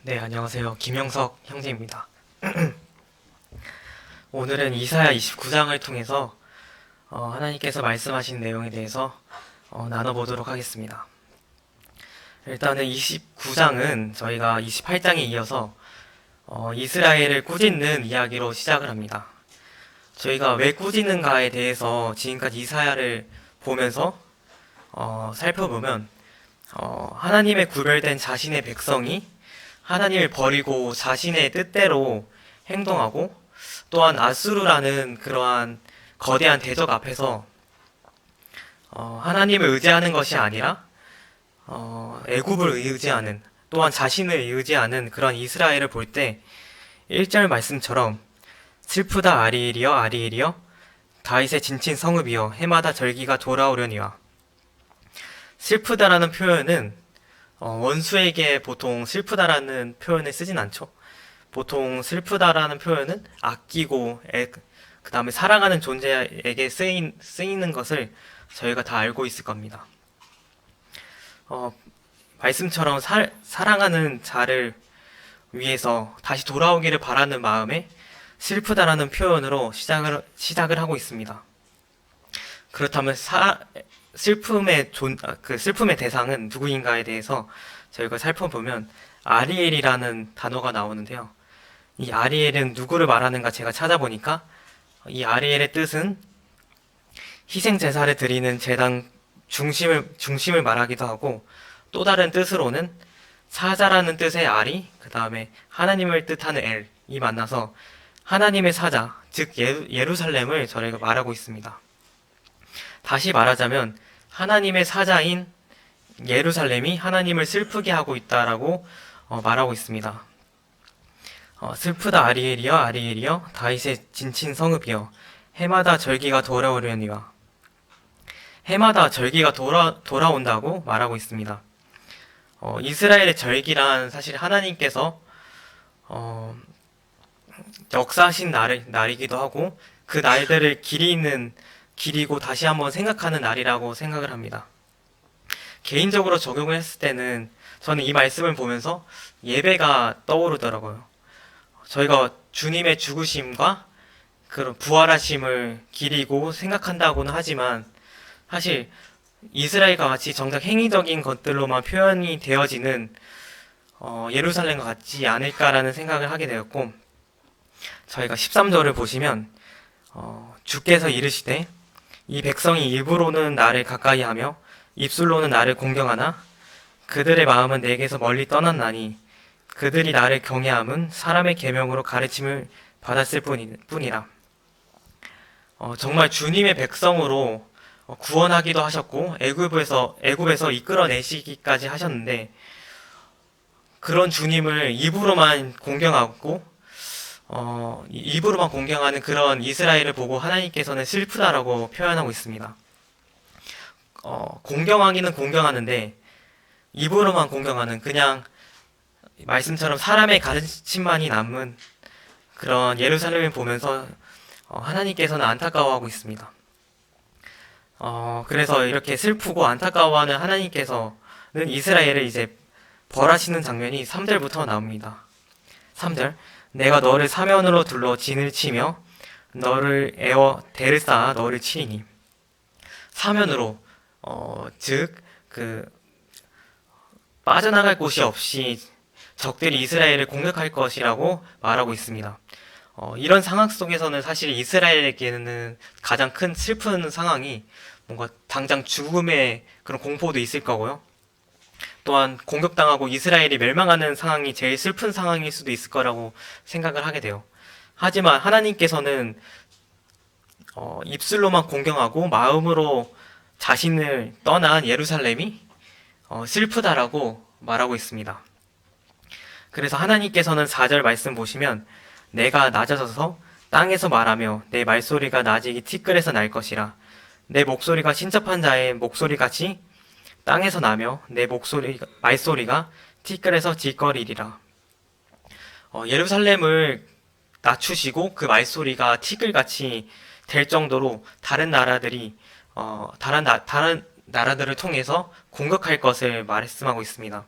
네, 안녕하세요. 김영석 형제입니다. 오늘은 이사야 29장을 통해서 하나님께서 말씀하신 내용에 대해서 나눠보도록 하겠습니다. 일단은 29장은 저희가 28장에 이어서 이스라엘을 꾸짖는 이야기로 시작을 합니다. 저희가 왜 꾸짖는가에 대해서 지금까지 이사야를 보면서 살펴보면 하나님의 구별된 자신의 백성이 하나님을 버리고 자신의 뜻대로 행동하고, 또한 아수르라는 그러한 거대한 대적 앞에서 하나님을 의지하는 것이 아니라 애굽을 의지하는, 또한 자신을 의지하는 그런 이스라엘을 볼 때 1절 말씀처럼 슬프다 아리엘이여 아리엘이여 다윗의 진친 성읍이여 해마다 절기가 돌아오려니와. 슬프다라는 표현은 원수에게 보통 슬프다라는 표현을 쓰진 않죠. 보통 슬프다라는 표현은 아끼고 그 다음에 사랑하는 존재에게 쓰이는 것을 저희가 다 알고 있을 겁니다. 말씀처럼 사랑하는 자를 위해서 다시 돌아오기를 바라는 마음에 슬프다라는 표현으로 시작을 하고 있습니다. 그렇다면 슬픔의 대상은 누구인가에 대해서 저희가 살펴보면 아리엘이라는 단어가 나오는데요. 이 아리엘은 누구를 말하는가 제가 찾아보니까 이 아리엘의 뜻은 희생 제사를 드리는 제단 중심을 말하기도 하고, 또 다른 뜻으로는 사자라는 뜻의 아리, 그 다음에 하나님을 뜻하는 엘이 만나서 하나님의 사자, 즉 예루살렘을 저희가 말하고 있습니다. 다시 말하자면 하나님의 사자인 예루살렘이 하나님을 슬프게 하고 있다라고 말하고 있습니다. 슬프다 아리엘이여 아리엘이여 다윗의 진친 성읍이여 해마다 절기가 돌아오려니와. 해마다 절기가 돌아온다고 말하고 있습니다. 이스라엘의 절기란 사실 하나님께서 역사하신 날이기도 하고, 그 날들을 기리고 다시 한번 생각하는 날이라고 생각을 합니다. 개인적으로 적용을 했을 때는 저는 이 말씀을 보면서 예배가 떠오르더라고요. 저희가 주님의 죽으심과 그런 부활하심을 기리고 생각한다고는 하지만, 사실 이스라엘과 같이 정작 행위적인 것들로만 표현이 되어지는 예루살렘과 같지 않을까라는 생각을 하게 되었고, 저희가 13절을 보시면 주께서 이르시되 이 백성이 입으로는 나를 가까이 하며 입술로는 나를 공경하나 그들의 마음은 내게서 멀리 떠났나니 그들이 나를 경외함은 사람의 계명으로 가르침을 받았을 뿐이라. 정말 주님의 백성으로 구원하기도 하셨고 애굽에서 이끌어내시기까지 하셨는데, 그런 주님을 입으로만 공경하는 그런 이스라엘을 보고 하나님께서는 슬프다라고 표현하고 있습니다. 공경하기는 공경하는데 입으로만 공경하는, 그냥 말씀처럼 사람의 가르침만이 남은 그런 예루살렘을 보면서 하나님께서는 안타까워하고 있습니다. 그래서 이렇게 슬프고 안타까워하는 하나님께서는 이스라엘을 이제 벌하시는 장면이 3절부터 나옵니다. 3절 내가 너를 사면으로 둘러 진을 치며 너를 에워 대를 쌓아 너를 치리니. 사면으로 즉 빠져나갈 곳이 없이 적들이 이스라엘을 공격할 것이라고 말하고 있습니다. 이런 상황 속에서는 사실 이스라엘에게는 가장 큰 슬픈 상황이 뭔가 당장 죽음의 그런 공포도 있을 거고요. 또한 공격당하고 이스라엘이 멸망하는 상황이 제일 슬픈 상황일 수도 있을 거라고 생각을 하게 돼요. 하지만 하나님께서는 입술로만 공경하고 마음으로 자신을 떠난 예루살렘이 슬프다라고 말하고 있습니다. 그래서 하나님께서는 4절 말씀 보시면 내가 낮아져서 땅에서 말하며 내 말소리가 낮이기 티끌에서 날 것이라. 내 목소리가 신접한 자의 목소리같이 땅에서 나며 내 말소리가 티끌에서 질거리리라. 예루살렘을 낮추시고 그 말소리가 티끌같이 될 정도로 다른 나라들을 통해서 공격할 것을 말씀하고 있습니다.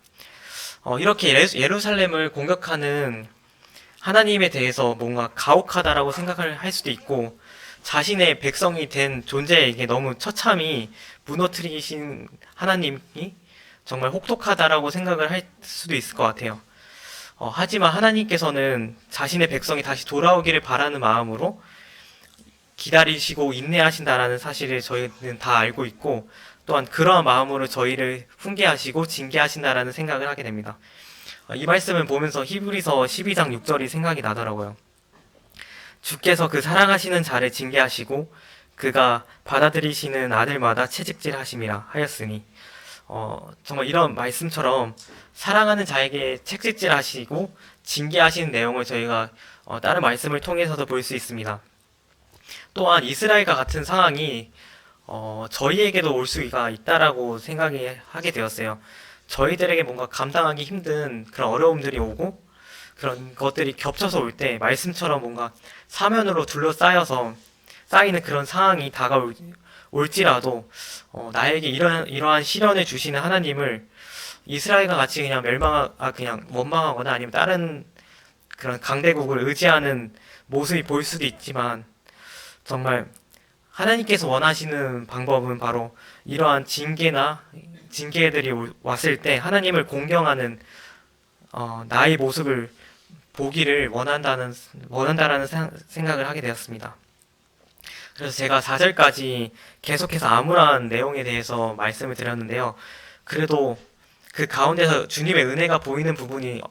이렇게 예루살렘을 공격하는 하나님에 대해서 뭔가 가혹하다라고 생각을 할 수도 있고, 자신의 백성이 된 존재에게 너무 처참히 무너뜨리신 하나님이 정말 혹독하다라고 생각을 할 수도 있을 것 같아요. 하지만 하나님께서는 자신의 백성이 다시 돌아오기를 바라는 마음으로 기다리시고 인내하신다라는 사실을 저희는 다 알고 있고, 또한 그러한 마음으로 저희를 훈계하시고 징계하신다라는 생각을 하게 됩니다. 이 말씀을 보면서 히브리서 12장 6절이 생각이 나더라고요. 주께서 그 사랑하시는 자를 징계하시고 그가 받아들이시는 아들마다 채찍질하심이라 하였으니, 정말 이런 말씀처럼 사랑하는 자에게 채찍질하시고 징계하시는 내용을 저희가 다른 말씀을 통해서도 볼 수 있습니다. 또한 이스라엘과 같은 상황이 저희에게도 올 수가 있다라고 생각이 하게 되었어요. 저희들에게 뭔가 감당하기 힘든 그런 어려움들이 오고 그런 것들이 겹쳐서 올 때 말씀처럼 뭔가 사면으로 둘러싸여서 쌓이는 그런 상황이 다가올지라도 나에게 이러한 시련을 주시는 하나님을 이스라엘과 같이 그냥 그냥 원망하거나 아니면 다른 그런 강대국을 의지하는 모습이 보일 수도 있지만, 정말 하나님께서 원하시는 방법은 바로 이러한 징계들이 왔을 때 하나님을 공경하는 나의 모습을 보기를 원한다라는 생각을 하게 되었습니다. 그래서 제가 4절까지 계속해서 암울한 내용에 대해서 말씀을 드렸는데요. 그래도 그 가운데서 주님의 은혜가 보이는 부분이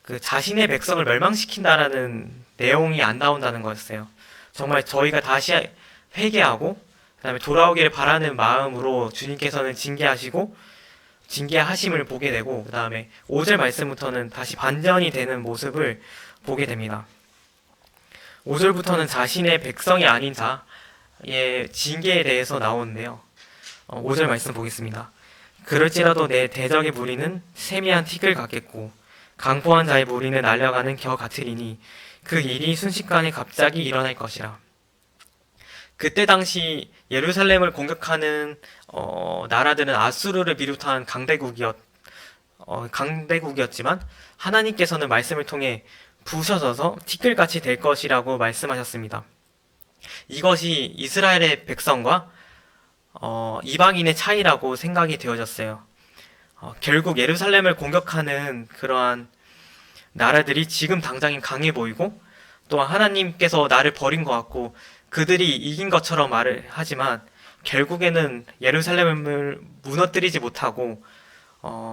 그 자신의 백성을 멸망시킨다라는 내용이 안 나온다는 거였어요. 정말 저희가 다시 회개하고 그다음에 돌아오기를 바라는 마음으로 주님께서는 징계하심을 보게 되고, 그다음에 5절 말씀부터는 다시 반전이 되는 모습을 보게 됩니다. 5절부터는 자신의 백성이 아닌 자의 징계에 대해서 나오는데요. 5절 말씀 보겠습니다. 그럴지라도 내 대적의 무리는 세미한 티끌 같겠고 강포한 자의 무리는 날려가는 겨 같으리니 그 일이 순식간에 갑자기 일어날 것이라. 그때 당시 예루살렘을 공격하는 나라들은 아수르를 비롯한 강대국이었지만 하나님께서는 말씀을 통해 부서져서 티끌같이 될 것이라고 말씀하셨습니다. 이것이 이스라엘의 백성과 이방인의 차이라고 생각이 되어졌어요. 결국 예루살렘을 공격하는 그러한 나라들이 지금 당장엔 강해 보이고, 또한 하나님께서 나를 버린 것 같고 그들이 이긴 것처럼 말을 하지만 결국에는 예루살렘을 무너뜨리지 못하고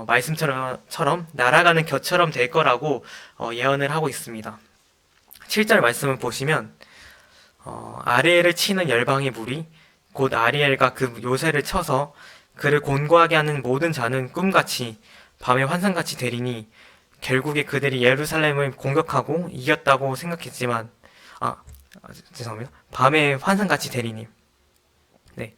말씀처럼 날아가는 겨처럼 될 거라고 예언을 하고 있습니다. 7절 말씀을 보시면 아리엘을 치는 열방의 무리 곧 아리엘과 그 요새를 쳐서 그를 곤고하게 하는 모든 자는 꿈같이 밤의 환상같이 되리니, 결국에 그들이 예루살렘을 공격하고 이겼다고 생각했지만 죄송합니다. 밤의 환상같이 되리니, 네,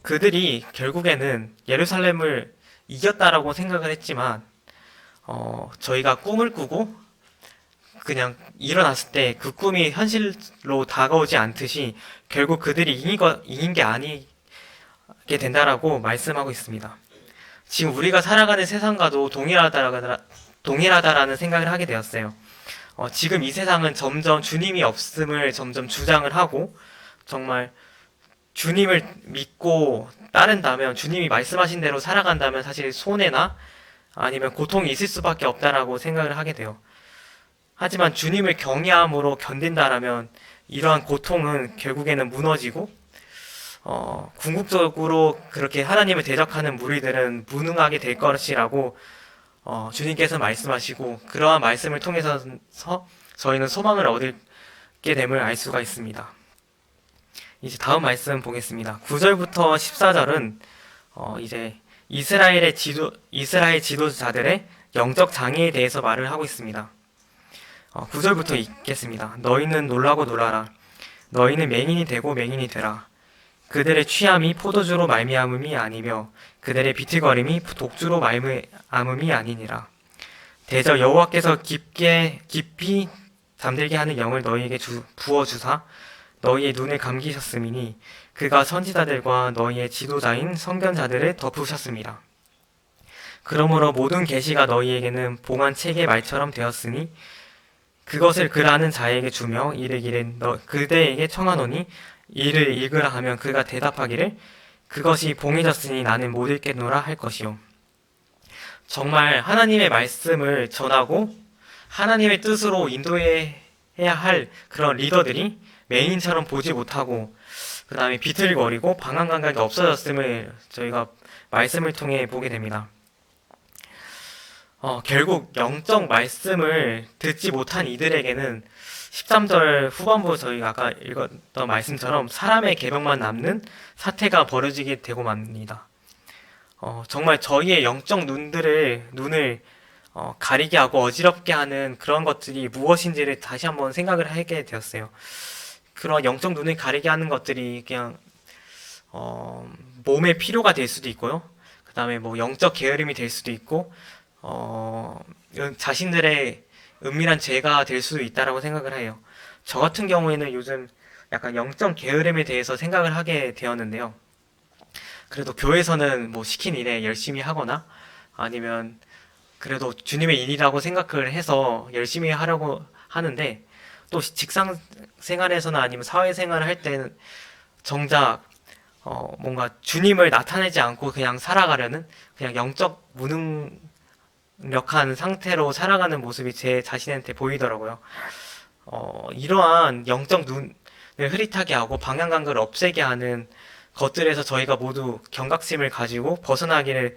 그들이 결국에는 예루살렘을 이겼다라고 생각을 했지만 저희가 꿈을 꾸고 그냥 일어났을 때 그 꿈이 현실로 다가오지 않듯이 결국 그들이 이긴 게 아니게 된다라고 말씀하고 있습니다. 지금 우리가 살아가는 세상과도 동일하다라는 생각을 하게 되었어요. 지금 이 세상은 점점 주님이 없음을 점점 주장을 하고, 정말 주님을 믿고 따른다면, 주님이 말씀하신 대로 살아간다면 사실 손해나 아니면 고통이 있을 수밖에 없다라고 생각을 하게 돼요. 하지만 주님을 경외함으로 견딘다라면 이러한 고통은 결국에는 무너지고, 궁극적으로 그렇게 하나님을 대적하는 무리들은 무능하게 될 것이라고 주님께서 말씀하시고, 그러한 말씀을 통해서 저희는 소망을 얻게 됨을 알 수가 있습니다. 이제 다음 말씀 보겠습니다. 9절부터 14절은 이제 이스라엘 지도자들의 영적 장애에 대해서 말을 하고 있습니다. 9절부터 읽겠습니다. 너희는 놀라고 놀라라. 너희는 맹인이 되고 맹인이 되라. 그들의 취함이 포도주로 말미암음이 아니며 그들의 비틀거림이 독주로 말미암음이 아니니라. 대저 여호와께서 깊이 잠들게 하는 영을 너희에게 부어주사 너희의 눈을 감기셨음이니 그가 선지자들과 너희의 지도자인 선견자들을 덮으셨습니다. 그러므로 모든 계시가 너희에게는 봉한 책의 말처럼 되었으니 그것을 글하는 자에게 주며 이르기를 너 그대에게 청하노니 이를 읽으라 하면 그가 대답하기를 그것이 봉해졌으니 나는 못 읽겠노라 할 것이요. 정말 하나님의 말씀을 전하고 하나님의 뜻으로 인도해야 할 그런 리더들이 맹인처럼 보지 못하고 그 다음에 비틀거리고 방황 감각이 없어졌음을 저희가 말씀을 통해 보게 됩니다. 결국 영적 말씀을 듣지 못한 이들에게는 13절 후반부 저희가 아까 읽었던 말씀처럼 사람의 계명만 남는 사태가 벌어지게 되고 맙니다. 정말 저희의 영적 눈을 가리게 하고 어지럽게 하는 그런 것들이 무엇인지를 다시 한번 생각을 하게 되었어요. 그런 영적 눈을 가리게 하는 것들이 그냥 몸의 필요가 될 수도 있고요. 그 다음에 뭐 영적 게으름이 될 수도 있고 자신들의 은밀한 죄가 될 수도 있다라고 생각을 해요. 저 같은 경우에는 요즘 약간 영적 게으름에 대해서 생각을 하게 되었는데요. 그래도 교회에서는 뭐 시킨 일에 열심히 하거나 아니면 그래도 주님의 일이라고 생각을 해서 열심히 하려고 하는데 또 직장 생활에서나 아니면 사회 생활을 할 때는 정작 뭔가 주님을 나타내지 않고 그냥 살아가려는 그냥 영적 무능력한 상태로 살아가는 모습이 제 자신한테 보이더라고요. 이러한 영적 눈을 흐릿하게 하고 방향감각을 없애게 하는 것들에서 저희가 모두 경각심을 가지고 벗어나기를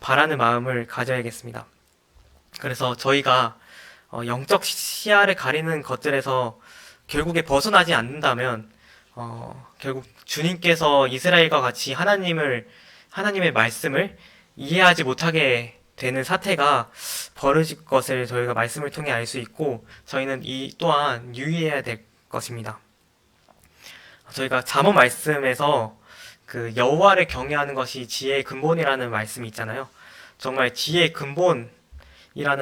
바라는 마음을 가져야겠습니다. 그래서 저희가 영적 시야를 가리는 것들에서 결국에 벗어나지 않는다면 결국 주님께서 이스라엘과 같이 하나님의 말씀을 이해하지 못하게 되는 사태가 벌어질 것을 저희가 말씀을 통해 알 수 있고 저희는 이 또한 유의해야 될 것입니다. 저희가 잠언 말씀에서 그 여호와를 경외하는 것이 지혜의 근본이라는 말씀이 있잖아요. 정말 지혜의 근본이라는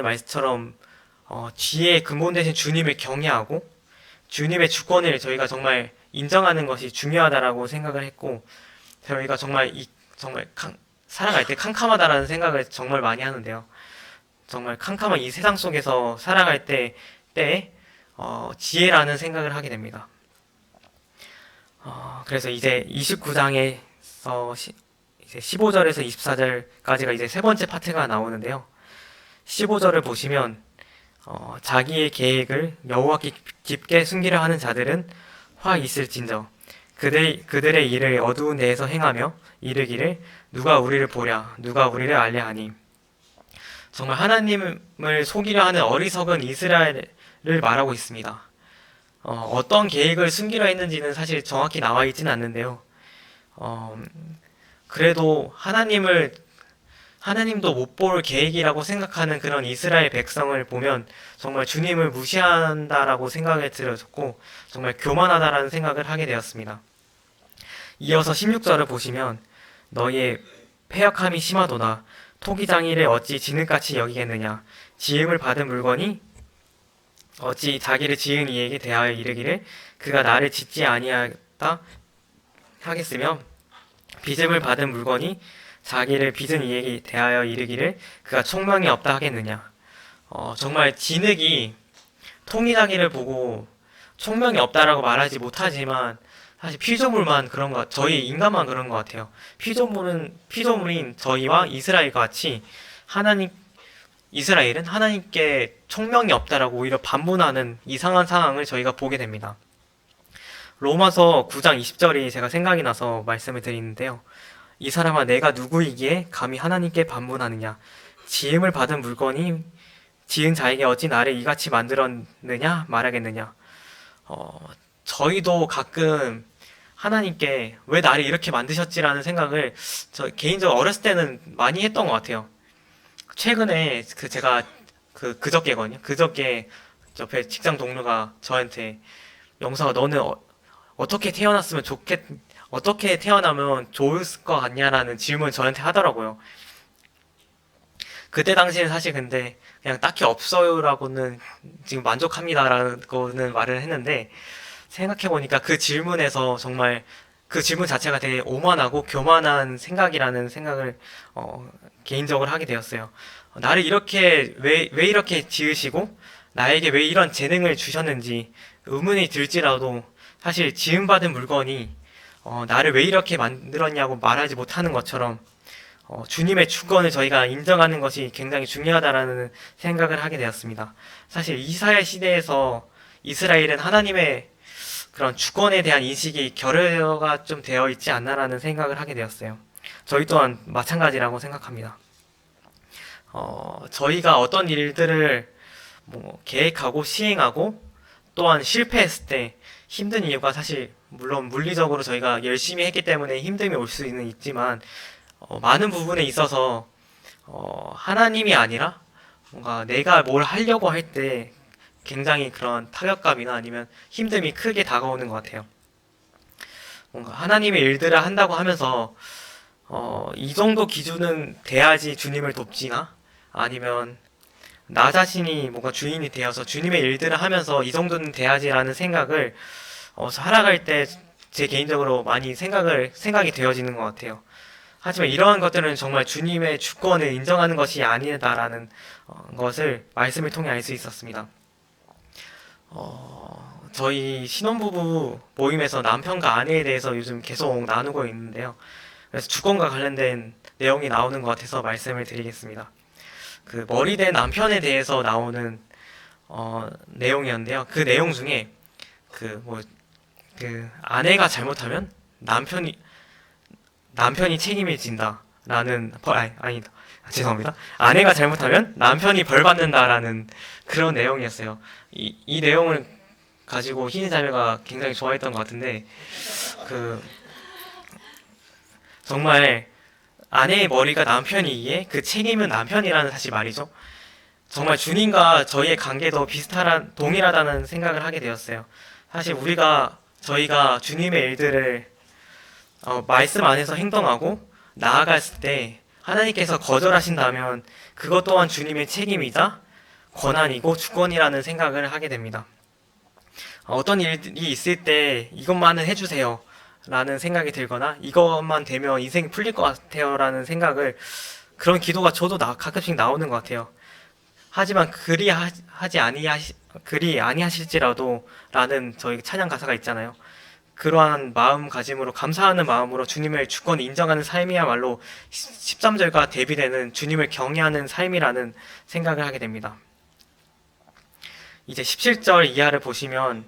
말씀처럼 지혜의 근본 대신 주님을 경외하고 주님의 주권을 저희가 정말 인정하는 것이 중요하다라고 생각을 했고 저희가 정말 살아갈 때 캄캄하다라는 생각을 정말 많이 하는데요. 정말 캄캄한 이 세상 속에서 살아갈 때 지혜라는 생각을 하게 됩니다. 그래서 이제 29장에서 이제 15절에서 24절까지가 이제 세 번째 파트가 나오는데요. 15절을 보시면 자기의 계획을 여호와께 깊게 숨기려 하는 자들은 화 있을진저 그들의 일을 어두운 데에서 행하며 이르기를 누가 우리를 보랴 누가 우리를 알랴 하니 정말 하나님을 속이려 하는 어리석은 이스라엘을 말하고 있습니다. 어떤 계획을 숨기려 했는지는 사실 정확히 나와 있지는 않는데요. 그래도 하나님도 못 볼 계획이라고 생각하는 그런 이스라엘 백성을 보면 정말 주님을 무시한다라고 생각이 들어졌고 정말 교만하다라는 생각을 하게 되었습니다. 이어서 16절을 보시면 너희의 패역함이 심하도다. 토기장이를 어찌 지능같이 여기겠느냐. 지음을 받은 물건이 어찌 자기를 지은 이에게 대하여 이르기를 그가 나를 짓지 아니하다 하겠으며 빚음을 받은 물건이 자기를 빚은 이에게 대하여 이르기를 그가 총명이 없다 하겠느냐. 정말 진흙이 통이자기를 보고 총명이 없다라고 말하지 못하지만 사실 피조물만 그런 것, 저희 인간만 그런 것 같아요. 피조물인 저희와 이스라엘과 같이 이스라엘은 하나님께 총명이 없다라고 오히려 반문하는 이상한 상황을 저희가 보게 됩니다. 로마서 9장 20절이 제가 생각이 나서 말씀을 드리는데요. 이 사람아 내가 누구이기에 감히 하나님께 반문하느냐. 지음을 받은 물건이 지은 자에게 어찌 나를 이같이 만들었느냐 말하겠느냐. 저희도 가끔 하나님께 왜 나를 이렇게 만드셨지라는 생각을 저 개인적으로 어렸을 때는 많이 했던 것 같아요. 최근에 제가 그저께거든요. 그저께 옆에 직장 동료가 저한테 영서가 너는 어떻게 태어나면 좋을 것 같냐라는 질문을 저한테 하더라고요. 그때 당시에는 사실 근데 그냥 딱히 없어요라고는 지금 만족합니다라고는 말을 했는데 생각해보니까 그 질문에서 정말 그 질문 자체가 되게 오만하고 교만한 생각이라는 생각을 개인적으로 하게 되었어요. 나를 이렇게 왜 이렇게 지으시고 나에게 왜 이런 재능을 주셨는지 의문이 들지라도 사실 지음받은 물건이 나를 왜 이렇게 만들었냐고 말하지 못하는 것처럼 주님의 주권을 저희가 인정하는 것이 굉장히 중요하다라는 생각을 하게 되었습니다. 사실 이사야 시대에서 이스라엘은 하나님의 그런 주권에 대한 인식이 결여가 좀 되어 있지 않나라는 생각을 하게 되었어요. 저희 또한 마찬가지라고 생각합니다. 저희가 어떤 일들을 뭐 계획하고 시행하고 또한 실패했을 때 힘든 이유가 사실 물론 물리적으로 저희가 열심히 했기 때문에 힘듦이 올 수는 있지만 많은 부분에 있어서 하나님이 아니라 뭔가 내가 뭘 하려고 할 때 굉장히 그런 타격감이나 아니면 힘듦이 크게 다가오는 것 같아요. 뭔가 하나님의 일들을 한다고 하면서 이 정도 기준은 돼야지 주님을 돕지나 아니면 나 자신이 뭔가 주인이 되어서 주님의 일들을 하면서 이 정도는 돼야지라는 생각을 살아갈 때 제 개인적으로 많이 생각이 되어지는 것 같아요. 하지만 이러한 것들은 정말 주님의 주권을 인정하는 것이 아니다라는 것을 말씀을 통해 알 수 있었습니다. 저희 신혼부부 모임에서 남편과 아내에 대해서 요즘 계속 나누고 있는데요. 그래서 주권과 관련된 내용이 나오는 것 같아서 말씀을 드리겠습니다. 그 머리된 남편에 대해서 나오는 내용이었는데요. 그 내용 중에 아내가 잘못하면 남편이 책임을 진다라는 아니다. 죄송합니다. 아내가 잘못하면 남편이 벌 받는다라는 그런 내용이었어요. 이 내용을 가지고 희니 자매가 굉장히 좋아했던 것 같은데 그 정말 아내의 머리가 남편이기에 그 책임은 남편이라는 사실 말이죠. 정말 주님과 저희의 관계도 동일하다는 생각을 하게 되었어요. 사실 저희가 주님의 일들을 말씀 안에서 행동하고 나아갔을 때 하나님께서 거절하신다면 그것 또한 주님의 책임이자 권한이고 주권이라는 생각을 하게 됩니다. 어떤 일이 있을 때 이것만은 해주세요 라는 생각이 들거나 이것만 되면 인생이 풀릴 것 같아요 라는 그런 기도가 저도 가끔씩 나오는 것 같아요. 하지만 그리 아니하실지라도 라는 저희 찬양 가사가 있잖아요. 그러한 마음가짐으로 감사하는 마음으로 주님의 주권을 인정하는 삶이야말로 13절과 대비되는 주님을 경외하는 삶이라는 생각을 하게 됩니다. 이제 17절 이하를 보시면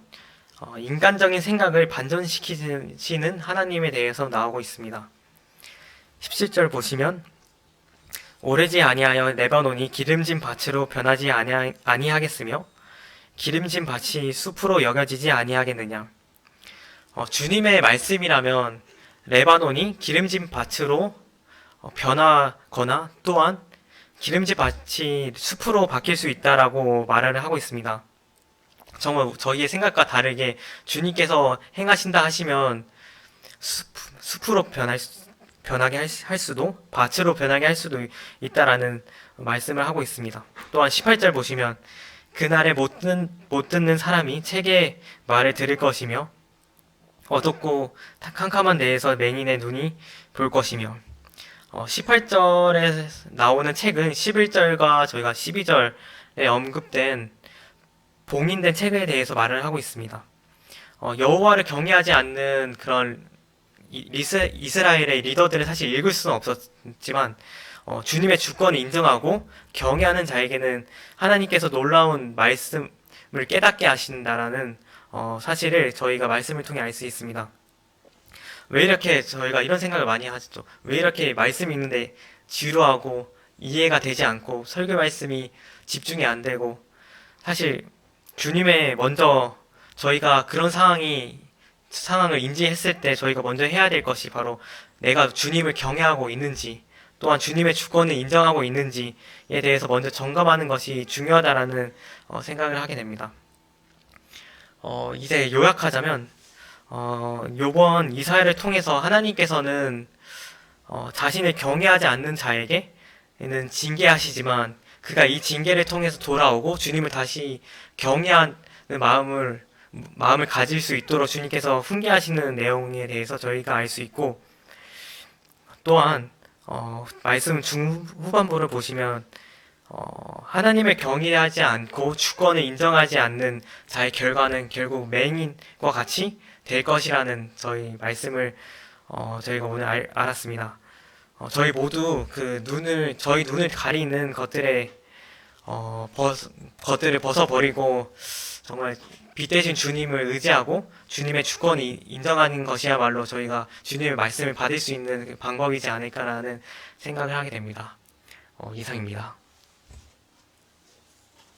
인간적인 생각을 반전시키시는 하나님에 대해서 나오고 있습니다. 17절 보시면 오래지 아니하여 레바논이 기름진 밭으로 변하지 아니하겠으며 기름진 밭이 숲으로 여겨지지 아니하겠느냐. 주님의 말씀이라면 레바논이 기름진 밭으로 변하거나 또한 기름진 밭이 숲으로 바뀔 수 있다라고 말을 하고 있습니다. 정말 저희의 생각과 다르게 주님께서 행하신다 하시면 숲으로 변하게 할 수도 밭으로 변하게 할 수도 있다라는 말씀을 하고 있습니다. 또한 18절 보시면 그날에 못 듣는 사람이 책의 말을 들을 것이며 어둡고 캄캄한 데에서 맹인의 눈이 볼 것이며 18절에 나오는 책은 11절과 저희가 12절에 언급된 봉인된 책에 대해서 말을 하고 있습니다. 여호와를 경외하지 않는 그런 이스라엘의 리더들은 사실 읽을 수는 없었지만 주님의 주권을 인정하고 경외하는 자에게는 하나님께서 놀라운 말씀을 깨닫게 하신다라는 사실을 저희가 말씀을 통해 알 수 있습니다. 왜 이렇게 저희가 이런 생각을 많이 하죠? 왜 이렇게 말씀 읽는데 지루하고 이해가 되지 않고 설교 말씀이 집중이 안 되고 사실 주님의 먼저 저희가 그런 상황을 인지했을 때 저희가 먼저 해야 될 것이 바로 내가 주님을 경외하고 있는지 또한 주님의 주권을 인정하고 있는지에 대해서 먼저 점검하는 것이 중요하다라는 생각을 하게 됩니다. 이제 요약하자면 요번 이사야를 통해서 하나님께서는 자신을 경외하지 않는 자에게는 징계하시지만 그가 이 징계를 통해서 돌아오고 주님을 다시 경외하는 마음을 마음을 가질 수 있도록 주님께서 훈계하시는 내용에 대해서 저희가 알 수 있고, 또한 말씀 중후반부를 보시면 하나님을 경외하지 않고 주권을 인정하지 않는 자의 결과는 결국 맹인과 같이 될 것이라는 저희 말씀을 저희가 오늘 알았습니다. 저희 모두 저희 눈을 가리는 것들을 벗어버리고 정말 빛 대신 주님을 의지하고 주님의 주권이 인정하는 것이야말로 저희가 주님의 말씀을 받을 수 있는 방법이지 않을까라는 생각을 하게 됩니다. 이상입니다.